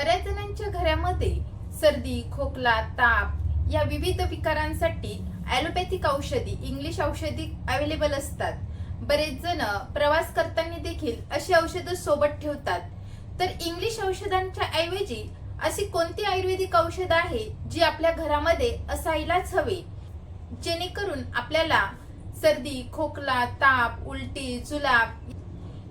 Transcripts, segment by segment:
बऱ्याच जणांच्या घरामध्ये सर्दी, खोकला, ताप या विविध विकारांसाठी ॲलोपॅथिक औषधी, इंग्लिश औषधी अवेलेबल असतात. बरेच जण प्रवास करताना देखील अशी औषधं सोबत ठेवतात. तर इंग्लिश औषधांच्या ऐवजी अशी कोणती आयुर्वेदिक औषधं आहे जी आपल्या घरामध्ये असायलाच हवे, जेणेकरून आपल्याला सर्दी, खोकला, ताप, उलटी, जुलाब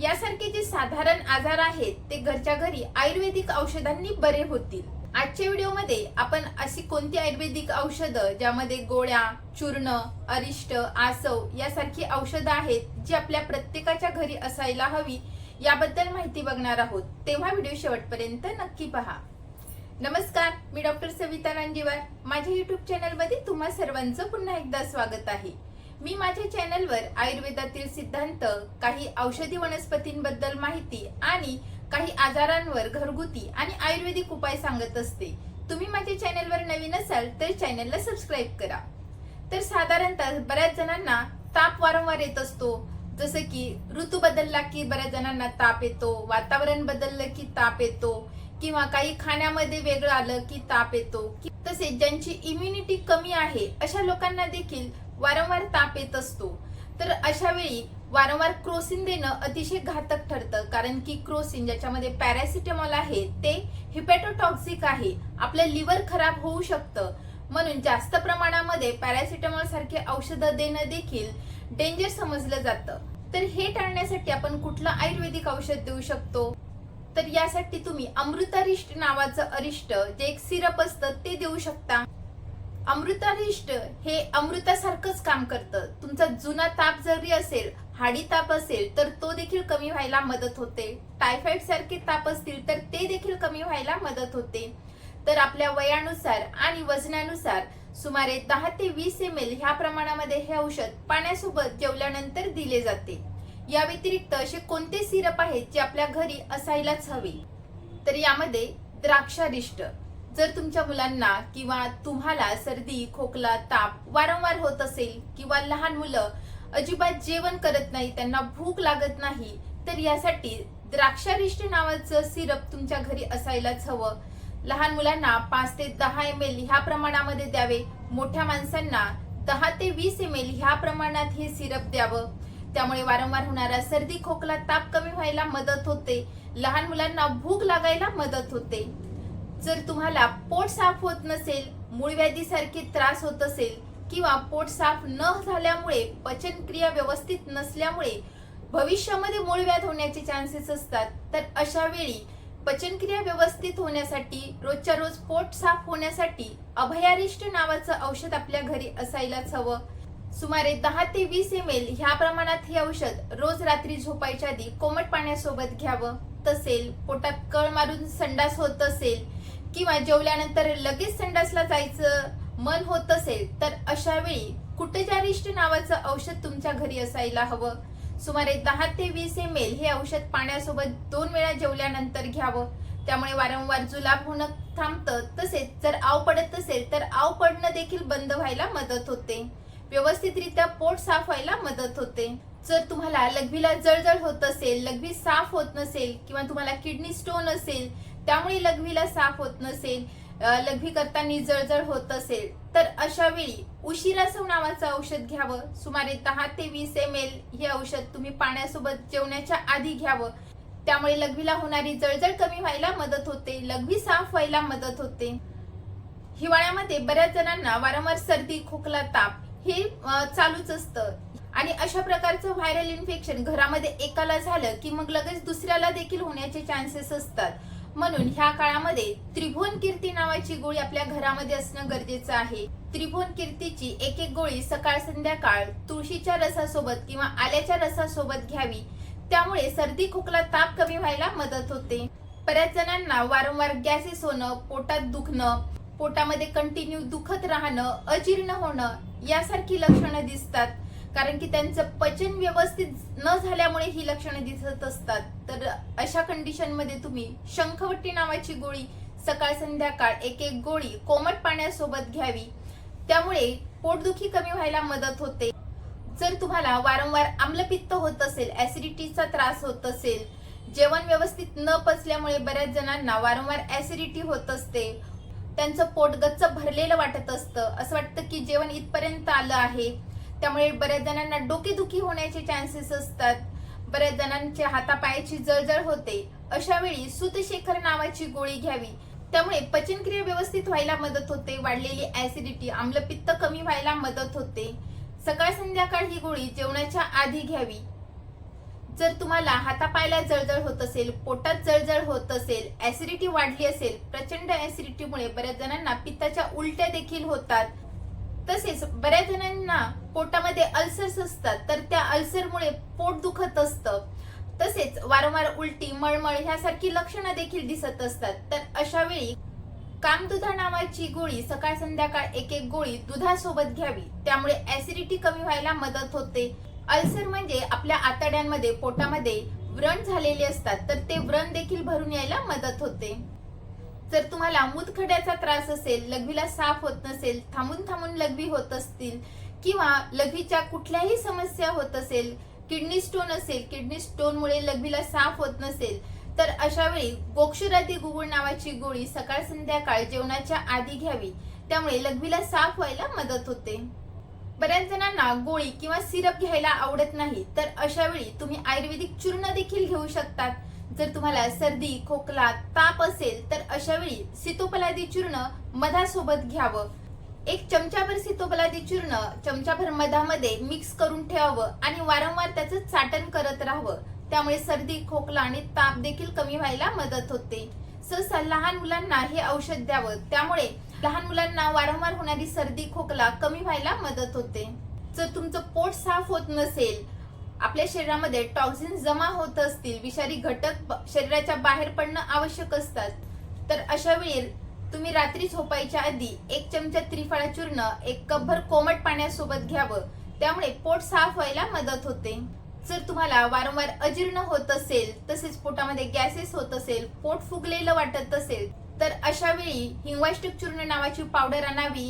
यासारखे जे साधारण आजार आहेत ते घरच्या घरी आयुर्वेदिक औषधांनी बरे होतील. आजच्या व्हिडिओमध्ये आपण अशी कोणती आयुर्वेदिक औषधं, ज्यामध्ये गोळ्या, चूर्ण, अरिष्ट, आसव यासारखी औषधं आहेत जी आपल्या प्रत्येकाच्या घरी असायला हवी, याबद्दल माहिती बघणार आहोत. तेव्हा व्हिडिओ शेवटपर्यंत नक्की पहा. नमस्कार, मी डॉक्टर सविता रांजीवार. माझ्या युट्यूब चॅनलमध्ये तुम्हा सर्वांचं पुन्हा एकदा स्वागत आहे. मी माझ्या चॅनलवर आयुर्वेदातील सिद्धांत, काही औषधी वनस्पतींबद्दल माहिती आणि काही आजारांवर घरगुती आणि आयुर्वेदिक उपाय सांगत असते. तुम्ही माझ्या चॅनलवर नवीन असाल तर चॅनलला सबस्क्राईब करा. तर साधारणतः बऱ्याच जणांना ताप वारंवार येत असतो. जसं की ऋतू बदलला की बऱ्याच जणांना ताप येतो, वातावरण बदललं की ताप येतो, किंवा काही खाण्यामध्ये वेगळं आलं की ताप येतो. तसेच ज्यांची इम्युनिटी कमी आहे अशा लोकांना देखील वारंवार ताप येत असतो. तर अशा वेळी वारंवार क्रोसिन देणं अतिशय घातक ठरतं, कारण की क्रोसिन, ज्याच्यामध्ये पॅरासिटामॉल आहे, ते हिपॅटोटॉक्सिक आहे, आपलं लिव्हर खराब होऊ शकतं. म्हणून जास्त प्रमाणामध्ये पॅरासिटामॉल सारखे औषधं देणं देखील डेंजर समजलं जातं. तर हे टाळण्यासाठी आपण कुठलं आयुर्वेदिक औषध देऊ शकतो? तर यासाठी तुम्ही अमृतारिष्ट नावाचं अरिष्ट, जे एक सिरप असतं, ते देऊ शकता. अमृतारिष्ट हे अमृतासारखंच काम करतं. तुमचा जुना ताप जरी असेल, हाडी ताप असेल, तर तो देखील कमी व्हायला मदत होते. टायफॉइड सारखे ताप असतील तर ते देखील कमी व्हायला मदत होते. तर आपल्या वयानुसार आणि वजनानुसार सुमारे 10 ते 20 ml ह्या प्रमाणामध्ये हे औषध पाण्यासोबत जेवल्यानंतर दिले जाते. या व्यतिरिक्त असे कोणते सिरप आहेत जे आपल्या घरी असायलाच हवे? तर यामध्ये द्राक्षारिष्ट. जर तुमच्या मुलांना किंवा तुम्हाला सर्दी, खोकला, ताप वारंवार होत असेल, किंवा लहान मुलं अजिबात जेवण करत नाही, त्यांना भूक लागत नाही, तर यासाठी द्राक्षारिष्ट नावाचं सिरप तुमच्या घरी असायलाच हवं. लहान मुलांना 5 ते 10 ml ह्या प्रमाणामध्ये द्यावे. मोठ्या माणसांना 10 ते 20 ml ह्या प्रमाणात हे सिरप द्यावं. त्यामुळे वारंवार होणारा सर्दी, खोकला, ताप कमी व्हायला मदत होते. लहान मुलांना भूक लागायला मदत होते. जर तुम्हाला पोट साफ होत नसेल, मूळव्याधीसारखे त्रास होत असेल, किंवा पोट साफ न झाल्यामुळे पचनक्रिया व्यवस्थित नसल्यामुळे भविष्यामध्ये मूळव्याध होण्याचे चान्सेस असतात, तर अशा वेळी पचनक्रिया व्यवस्थित होण्यासाठी, रोजच्या रोज पोट साफ होण्यासाठी अभयारिष्ट नावाचं औषध आपल्या घरी असायलाच हवं. सुमारे 10 ते 20 ml ह्या प्रमाणात हे औषध रोज रात्री झोपायच्या आधी कोमट पाण्यासोबत घ्यावं. तसेच पोटात कळ मारून संडास होत असेल, किंवा जेवल्यानंतर लगेच संडासला जायचं मन होत असेल, तर अशा वेळी कुटजारिष्ट नावाचं औषध तुमच्या घरी असायला हवं. सुमारे 10 ते 20 ml हे औषध पाण्यासोबत 2 वेळा जेवल्यानंतर घ्यावं. त्यामुळे वारंवार जुलाब होणं थांबतं. तसेच जर आव पडत असेल तर आव पडणं देखील बंद व्हायला मदत होते. व्यवस्थितरित्या पोट साफ व्हायला मदत होते. जर तुम्हाला लघवीला जळजळ होत असेल, लघवी साफ होत नसेल, किंवा तुम्हाला किडनी स्टोन असेल, त्यामुळे लघवीला साफ होत नसेल, लघवी करताना जळजळ होत असेल, तर अशा वेळी उशिरासव नावाचं औषध घ्यावं. सुमारे 10 ते 20 ml हे औषध तुम्ही पाण्यासोबत जेवण्याच्या आधी घ्यावं. त्यामुळे लघवीला होणारी जळजळ कमी व्हायला मदत होते, लघवी साफ व्हायला मदत होते. हिवाळ्यामध्ये बऱ्याच जणांना वारंवार सर्दी, खोकला, ताप हे चालूच असतं, आणि अशा प्रकारचं व्हायरल इन्फेक्शन घरामध्ये एकाला झालं की मग लगेच दुसऱ्याला देखील होण्याचे चान्सेस असतात. म्हणून ह्या काळामध्ये त्रिभुवन कीर्ती नावाची गोळी आपल्या घरामध्ये असणं गरजेचं आहे. त्रिभुवन कीर्तीची एक गोळी सकाळ संध्याकाळ तुळशीच्या रसासोबत किंवा आल्याच्या रसासोबत घ्यावी. त्यामुळे सर्दी, खोकला, ताप कमी व्हायला मदत होते. बऱ्याच जणांना वारंवार गॅसेस होणं, पोटात दुखणं, पोटामध्ये कंटिन्यू दुखत राहणं, अजीर्ण होणं यासारखी लक्षणं दिसतात, कारण की त्यांचं पचन व्यवस्थित न झाल्यामुळे ही लक्षणं दिसत असतात. तर अशा कंडिशन मध्ये तुम्ही शंखवटी नावाची गोळी सकाळ संध्याकाळ एक गोळी कोमट पाण्यासोबत घ्यावी. त्यामुळे पोटदुखी कमी व्हायला मदत होते. जर तुम्हाला वारंवार आम्लपित्त होत असेल, ऍसिडिटीचा त्रास होत असेल, जेवण व्यवस्थित न पचल्यामुळे बऱ्याच जणांना वारंवार ऍसिडिटी होत असते. त्यांचं पोट गच्च भरलेलं वाटत असतं. असं वाटतं की जेवण इथपर्यंत आलं आहे. त्यामुळे बऱ्याच जणांना डोकेदुखी होण्याचे चान्सेस असतात. बऱ्याच जणांच्या हातापायाची जळजळ होते. अशा वेळी सूतशेखर नावाची गोळी घ्यावी. त्यामुळे पचनक्रिया व्यवस्थित व्हायला मदत होते. वाढलेली ऍसिडिटी, आम्लपित्त कमी व्हायला मदत होते. सकाळ संध्याकाळ ही गोळी जेवणाच्या आधी घ्यावी. जर तुम्हाला हातापायाला जळजळ होत असेल, पोटात जळजळ होत असेल, ऍसिडिटी वाढली असेल, प्रचंड ऍसिडिटीमुळे बऱ्याच जणांना पित्ताच्या उलट्या देखील होतात. तसेच बऱ्याच जणांना पोटामध्ये अल्सर्स असतात, तर त्या अल्सरमुळे पोट दुखत असतं. तसेच वारंवार उलटी, मळमळ ह्यासारखी लक्षणं देखील दिसत असतात. तर अशा वेळी कामदुधा नावाची गोळी सकाळ संध्याकाळ एक एक गोळी दुधासोबत घ्यावी. त्यामुळे ऍसिडिटी कमी व्हायला मदत होते. अल्सर म्हणजे आपल्या आतड्यांमध्ये, पोटामध्ये व्रण झालेले असतात, तर ते व्रण देखील भरून यायला मदत होते. जर तुम्हाला मूतखड्याचा त्रास असेल, लघवीला साफ होत नसेल, थांबून थांबून लघवी होत असतील, किंवा लघवीच्या कुठल्याही समस्या होत असेल, किडनी स्टोन असेल, किडनी स्टोनमुळे लघवीला साफ होत नसेल, तर अशा वेळी गोक्षुरादी गुगुळ नावाची गोळी सकाळ संध्याकाळ जेवणाच्या आधी घ्यावी. त्यामुळे लघवीला साफ व्हायला मदत होते. बऱ्याच जणांना गोळी किंवा सिरप घ्यायला आवडत नाही, तर अशा वेळी तुम्ही आयुर्वेदिक चूर्ण देखील घेऊ शकतात. जर तुम्हाला सर्दी, खोकला, ताप असेल, तर अशा वेळी सीतोपलादी चूर्ण मधासोबत घ्यावं. एक चमचाभर सीतोपलादी चूर्ण चमचाभर मधामध्ये मिक्स करून ठेवावं आणि वारंवार त्याचं चाटण करत राहावं. त्यामुळे सर्दी, खोकला आणि ताप देखील कमी व्हायला मदत होते. सहसा लहान मुलांना हे औषध द्यावं. त्यामुळे लहान मुलांना वारंवार होणारी सर्दी, खोकला कमी व्हायला मदत होते. जर तुमचं पोट साफ होत नसेल, आपल्या शरीरामध्ये टॉक्सिन जमा होत असतील, विषारी घटक शरीराच्या बाहेर पडणं आवश्यक असतात, तर अशा वेळी तुम्ही रात्री झोपायच्या आधी एक चमचा त्रिफळा चूर्ण 1 कपभर कोमट पाण्यासोबत घ्यावं. त्यामुळे पोट साफ व्हायला मदत होते. जर तुम्हाला वारंवार अजीर्ण होत असेल, तसेच पोटामध्ये गॅसेस होत असेल, पोट फुगलेलं वाटत असेल, तर अशा वेळी हिंगवाष्टक चूर्ण नावाची पावडर आणावी.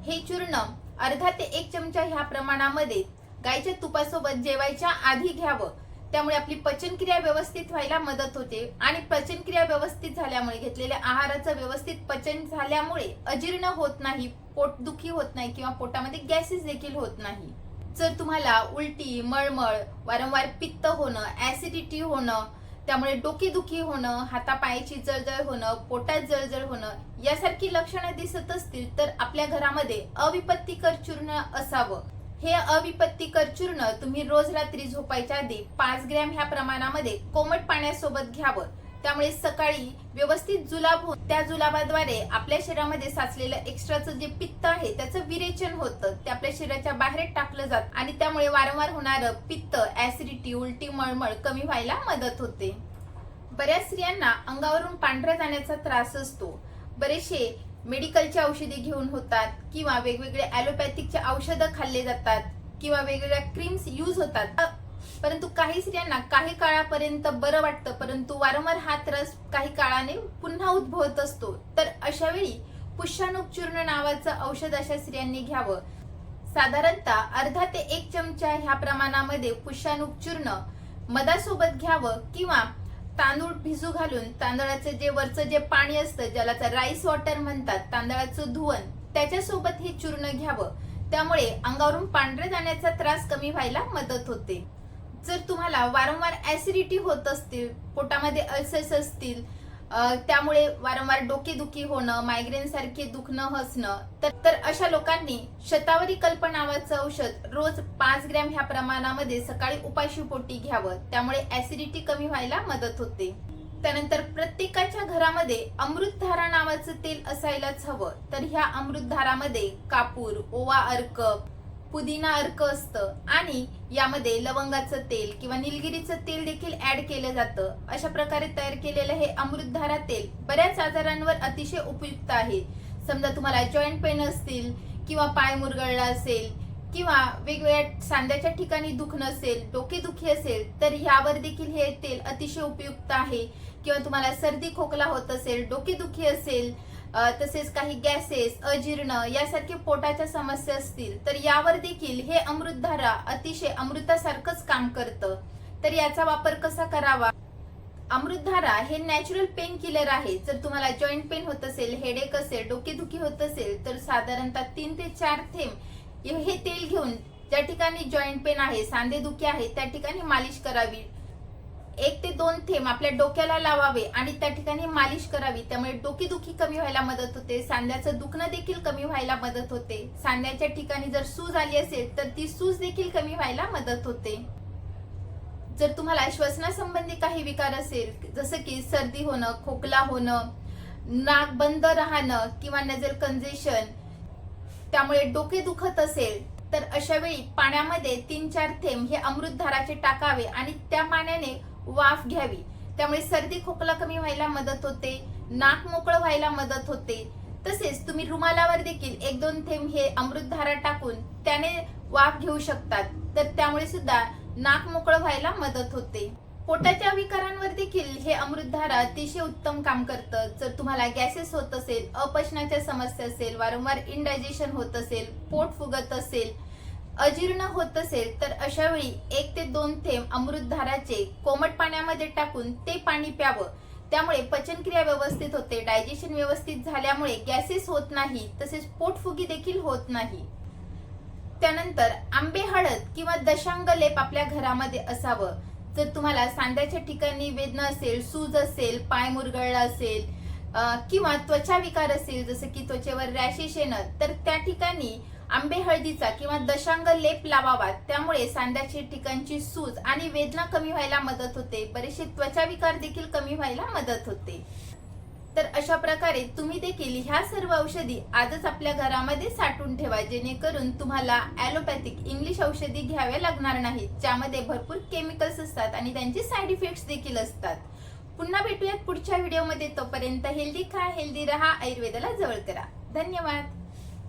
हे चूर्ण अर्धा ते 1 चमचा ह्या प्रमाणामध्ये गायीच्या तुपासोबत जेवायच्या आधी घ्यावं. त्यामुळे आपली पचनक्रिया व्यवस्थित व्हायला मदत होते आणि पचनक्रिया व्यवस्थित झाल्यामुळे, घेतलेल्या आहाराचं व्यवस्थित पचन झाल्यामुळे अजीर्ण होत नाही, पोटदुखी होत नाही किंवा पोटामध्ये गॅसेस देखील होत नाही. जर तुम्हाला उलटी, मळमळ, वारंवार पित्त होणं, ऍसिडिटी होणं, त्यामुळे डोकेदुखी होणं, हातापायाची जळजळ होणं, पोटात जळजळ होणं यासारखी लक्षणं दिसत असतील, तर आपल्या घरामध्ये अविपत्तिकर चूर्ण असावं. हे अविपत्तिकर चूर्ण तुम्ही रोज रात्री झोपायच्या आधी 5 ग्रॅम ह्या प्रमाणामध्ये कोमट पाण्यासोबत घ्यावं. त्यामुळे सकाळी व्यवस्थित जुलाब होऊन त्या जुलाबाद्वारे आपल्या शरीरामध्ये साचलेलं एक्स्ट्राचं जे पित्त आहे त्याचं विरेचन होतं, ते आपल्या शरीराच्या बाहेर टाकलं जातं आणि त्यामुळे वारंवार होणारं पित्त, ऍसिडिटी, उलटी, मळमळ कमी व्हायला मदत होते. बऱ्याच स्त्रियांना अंगावरून पांढऱ्या जाण्याचा त्रास असतो. बरेचसे मेडिकलची औषधे घेऊन होतात किंवा वेगवेगळे ॲलोपॅथिकचे औषधं खाल्ले जातात किंवा वेगवेगळ्या क्रीम्स यूज होतात, परंतु काही स्त्रियांना काही काळापर्यंत बरं वाटतं, परंतु वारंवार हा त्रास काही काळाने पुन्हा उद्भवत असतो. तर अशा वेळी पुष्याणूक चूर्ण नावाचं औषध अशा स्त्रियांनी घ्यावं. साधारणतः अर्धा ते 1 चमचा ह्या प्रमाणामध्ये पुष्याणूक चूर्ण मधासोबत घ्यावं किंवा तांदूळ भिजू घालून तांदळाचं जे वरचं जे पाणी असतं, ज्याला राईस वॉटर म्हणतात, तांदळाचं धुवण, त्याच्यासोबत हे चूर्ण घ्यावं. त्यामुळे अंगावरून पांढरे जाण्याचा त्रास कमी व्हायला मदत होते. जर तुम्हाला वारंवार ऍसिडिटी होत असतील, पोटामध्ये अल्सर्स असतील, त्यामुळे वारंवार डोकेदुखी होणं, मायग्रेन सारखे दुखणं, हसणं, तर अशा लोकांनी शतावरी कल्प नावाचं औषध रोज 5 ग्रॅम ह्या प्रमाणामध्ये सकाळी उपाशी पोटी घ्यावं. त्यामुळे ऍसिडिटी कमी व्हायला मदत होते. त्यानंतर प्रत्येकाच्या घरामध्ये अमृतधारा नावाचं तेल असायलाच हवं. तर ह्या अमृतधारामध्ये कापूर, ओवा अर्क, पुदिना अर्क असतं आणि यामध्ये लवंगाचं तेल किंवा निलगिरीचं तेल देखील ऍड केलं जातं. अशा प्रकारे तयार केलेलं हे अमृतधारा तेल बऱ्याच आजारांवर अतिशय उपयुक्त आहे. समजा तुम्हाला जॉईंट पेन असतील किंवा पाय मुरगळला असेल किंवा वेगवेगळ्या सांध्याच्या ठिकाणी दुखणं असेल, डोकेदुखी असेल, तर यावर देखील हे तेल अतिशय उपयुक्त आहे. किंवा तुम्हाला सर्दी, खोकला होत असेल, डोकेदुखी असेल, तसेच काही गॅसेस, अजीर्ण यासारखे पोटाच्या समस्या असतील, तर यावर देखील हे अमृतधारा अतिशय अमृतासारखंच काम करतं. तर याचा वापर कसा करावा? अमृतधारा हे नॅचरल पेन किलर आहे. जर तुम्हाला जॉईंट पेन होत असेल, हेडेक असेल, डोकेदुखी होत असेल तर साधारणतः 3 ते 4 थेंब हे तेल घेऊन ज्या ठिकाणी जॉईंट पेन आहे, सांधेदुखी आहे त्या ठिकाणी मालिश करावी. 1 ते 2 थेंब आपल्या डोक्याला लावावे आणि त्या ठिकाणी मालिश करावी. त्यामुळे डोकेदुखी कमी व्हायला मदत होते, सांध्याचं दुखणं देखील कमी व्हायला मदत होते. सांध्याच्या ठिकाणी जर सूज आली असेल तर ती सूज देखील कमी व्हायला मदत होते. जर तुम्हाला श्वसनासंबंधी काही विकार असेल, जसं की सर्दी होणं, खोकला होणं, नाक बंद राहणं किंवा नजल कंजेशन, त्यामुळे डोके दुखत असेल तर अशा वेळी पाण्यामध्ये 3-4 थेंब हे अमृतधाराचे टाकावे आणि त्या पाण्याने वाफ घ्यावी. त्यामुळे सर्दी खोकला कमी व्हायला मदत होते, नाक मोकळं व्हायला मदत होते. तसेच तुम्ही रुमालावर देखील 1-2 थेंब हे अमृतधारा टाकून त्याने वाफ घेऊ शकतात, तर त्यामुळे सुद्धा नाक मोकळं व्हायला मदत होते. पोटाच्या विकारांवर देखील हे अमृतधारा अतिशय उत्तम काम करतं. जर तुम्हाला गॅसेस होत असेल, अपचनाच्या समस्या असेल, वारंवार इनडायजेशन होत असेल, पोट फुगत असेल, अजीर्ण होत असेल तर अशा वेळी 1 ते 2 थेंब अमृतधाराचे कोमट पाण्यामध्ये टाकून ते पाणी प्यावं. त्यामुळे पचनक्रिया व्यवस्थित होते, डायजेशन व्यवस्थित झाल्यामुळे गॅसेस होत नाही, तसेच पोटफुगी देखील होत नाही. त्यानंतर आंबे हळद किंवा दशांग लेप आपल्या घरामध्ये असावं. जर तुम्हाला सांध्याच्या ठिकाणी वेदना असेल, सूज असेल, पाय मुरगळला असेल किंवा त्वचा विकार असेल, जसं की त्वचेवर रॅशेस येणं, तर त्या ठिकाणी आंबे हळदीचा किंवा दशांग लेप लावावा. त्यामुळे सांध्याच्या ठिकाणची सूज आणि वेदना कमी व्हायला मदत होते, बरेचसे त्वचा विकार देखील कमी व्हायला मदत होते. तर अशा प्रकारे तुम्ही देखील ह्या सर्व औषधी आजच आपल्या घरामध्ये साठवून ठेवा, जेणेकरून तुम्हाला ॲलोपॅथिक इंग्लिश औषधी घ्याव्या लागणार नाहीत, ज्यामध्ये भरपूर केमिकल्स असतात आणि त्यांचे साईड इफेक्ट्स देखील असतात. पुन्हा भेटूयात पुढच्या व्हिडिओमध्ये. तोपर्यंत हेल्दी खा, हेल्दी रहा, आयुर्वेदाला जवळ करा. धन्यवाद.